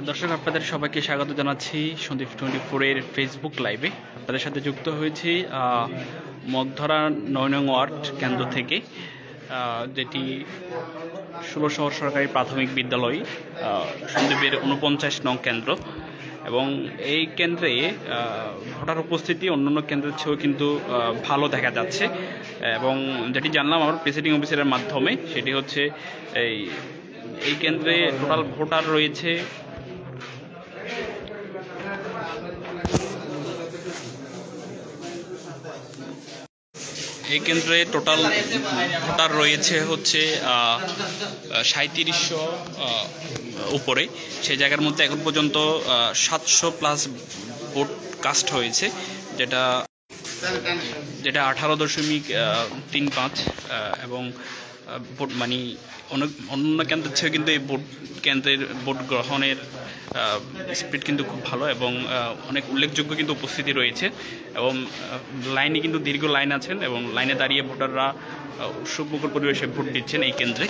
দর্শক, আপনাদের সবাইকে স্বাগত জানাচ্ছি সন্দীপ 24 এর ফেসবুক লাইভে। আপনাদের সাথে যুক্ত হয়েছি মগধরা ৯ নং ওয়ার্ড কেন্দ্র থেকে, যেটি ১৬ শহর সরকারি প্রাথমিক বিদ্যালয়, সন্দীপের ৪৯ নং কেন্দ্র। এবং এই কেন্দ্রে ভোটার উপস্থিতি অন্যান্য কেন্দ্রের চেয়েও কিন্তু ভালো দেখা যাচ্ছে। এবং যেটি জানলাম আমার প্রিসাইডিং অফিসারের মাধ্যমে, সেটি হচ্ছে এই কেন্দ্রে টোটাল ভোটার রয়েছে এই কেন্দ্রে টোটাল ভোটার রয়েছে হচ্ছে ৩৭০০ উপরে। সেই জায়গার মধ্যে এখন পর্যন্ত ৭০০+ ভোট কাস্ট হয়েছে, যেটা 18.35। এবং ভোট মানে অন্য কেন্দ্রের চেয়ে কিন্তু এই ভোট কেন্দ্রের ভোট গ্রহণের স্পিড কিন্তু খুব ভালো এবং অনেক উল্লেখযোগ্য কিন্তু উপস্থিতি রয়েছে। এবং লাইনে কিন্তু দীর্ঘ লাইন আছেন এবং লাইনে দাঁড়িয়ে ভোটাররা উৎসবমুখর পরিবেশে ভোট দিচ্ছেন এই কেন্দ্রে।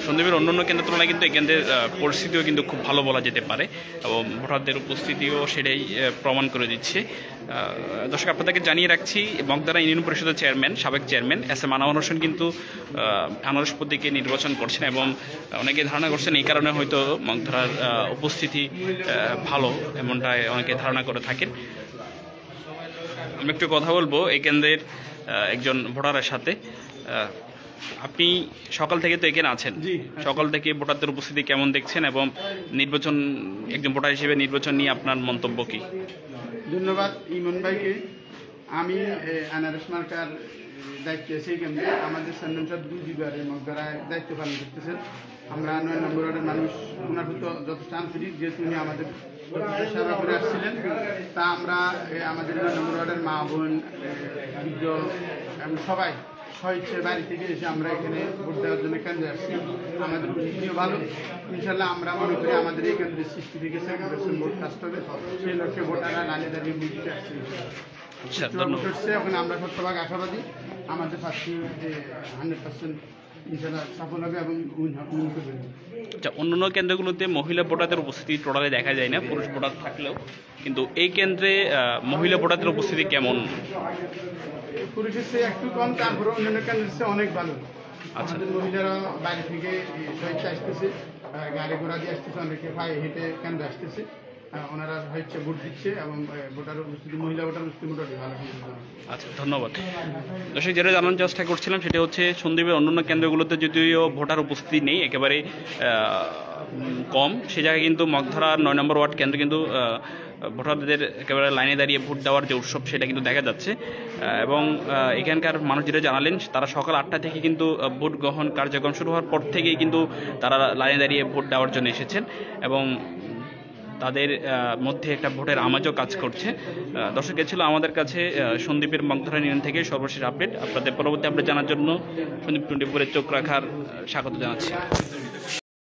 সন্দীপের অন্যান্য কেন্দ্রের তুলনায় কিন্তু এই কেন্দ্রের পরিস্থিতিও কিন্তু খুব ভালো বলা যেতে পারে এবং ভোটারদের উপস্থিতিও সেটাই প্রমাণ করে দিচ্ছে। দর্শক, আপনাদেরকে জানিয়ে রাখছি, মগধরা ইউনিয়ন পরিষদের চেয়ারম্যান, সাবেক চেয়ারম্যান এস.এম. আনোয়ার হোসেন কিন্তু আনারস প্রতীকে নির্বাচন করছেন এবং অনেকে ধারণা করছেন এই কারণে হয়তো মগধরার উপস্থিতি ভালো, এমনটাই অনেকে ধারণা করে থাকেন। আমি একটু কথা বলবো এই কেন্দ্রের একজন ভোটারের সাথে। আপনি সকাল থেকে তো এখানে আছেন, সকাল থেকে ভোটারদের উপস্থিতি কেমন দেখছেন এবং নির্বাচন, একজন ভোটার হিসেবে নির্বাচন নিয়ে আপনার মন্তব্য কি? ধন্যবাদ ইমন ভাইকে। আমি আনারস মার্কার দায়িত্ব আছি কেন্দ্রে। আমাদের চেয়ারম্যান সাহেব 2 বিবারে মগধরায় দায়িত্ব পালন করতেছেন। আমরা 9 নম্বর ওয়ার্ডের মানুষ ওনার প্রতি যথেষ্ট আন্তরিক, যেহেতু উনি আমাদের সেবা করে আসছিলেন। তা আমরা আমাদের 9 নম্বর ওয়ার্ডের মা বোন, বৃদ্ধ এবং সবাই স্বেচ্ছায় বাড়ি থেকে এসে আমরা এখানে ভোট দেওয়ার জন্য কেন্দ্রে আসছি। আমাদের উপস্থিতিও ভালো। ইনশাল্লাহ আমরা মনে করি আমাদের এই কেন্দ্রের 60% ভোট কাস্ট হবে। সেই লক্ষ্যে ভোটাররা লাইনে দাঁড়িয়ে ভোট দিতে আসছে। এখন আমরা শতভাগ আশাবাদী আমাদের প্রার্থী 100% ইনশাল্লাহ সফল হবে এবং উইন করবেন। আচ্ছা, অন্যান্য কেন্দ্রগুলোতে মহিলা ভোটারদের উপস্থিতি টোটালি দেখা যায় না, পুরুষ ভোটার থাকলেও, কিন্তু এই কেন্দ্রে মহিলা ভোটারদের উপস্থিতি কেমন? পুরুষের চেয়ে একটু কম, তারপরে অন্যান্য কেন্দ্রের চেয়ে অনেক ভালো। আচ্ছা, মহিলারা বাইরে থেকে স্বেচ্ছা আসতেছে, গাড়ি ঘোড়া দিয়ে আসতেছে, অনেকে পায়ে হেঁটে কেন্দ্রে আসতেছে। ওনারা হচ্ছে ভোট দিচ্ছে এবং ভোটার উপস্থিতি, মহিলা ভোটার উপস্থিতি মোটামুটি ভালো। আচ্ছা, ধন্যবাদ। দর্শক, যেটা জানার চেষ্টা করছিলাম সেটা হচ্ছে সন্দীপের অন্যান্য কেন্দ্রগুলোতে যদিও ভোটার উপস্থিতি নেই, একেবারে কম, সে জায়গায় কিন্তু মগধরা 9 নম্বর ওয়ার্ড কেন্দ্রে কিন্তু ভোটারদের একেবারে লাইনে দাঁড়িয়ে ভোট দেওয়ার যে উৎসব সেটা কিন্তু দেখা যাচ্ছে। এবং এখানকার মানুষ যেটা জানালেন, তারা সকাল 8টা থেকে কিন্তু ভোট গ্রহণ কার্যক্রম শুরু হওয়ার পর থেকেই কিন্তু তারা লাইনে দাঁড়িয়ে ভোট দেওয়ার জন্য এসেছেন এবং তাদের মধ্যে একটা ভোটের আমেজও কাজ করছে। দর্শক, ছিল আমাদের কাছে সন্দীপের মগধরা ইউনিয়ন থেকে সর্বশেষ আপডেট। আপনাদের পরবর্তী আপডেট জানার জন্য সন্দীপ 24 চোখ রাখার স্বাগত জানাচ্ছি।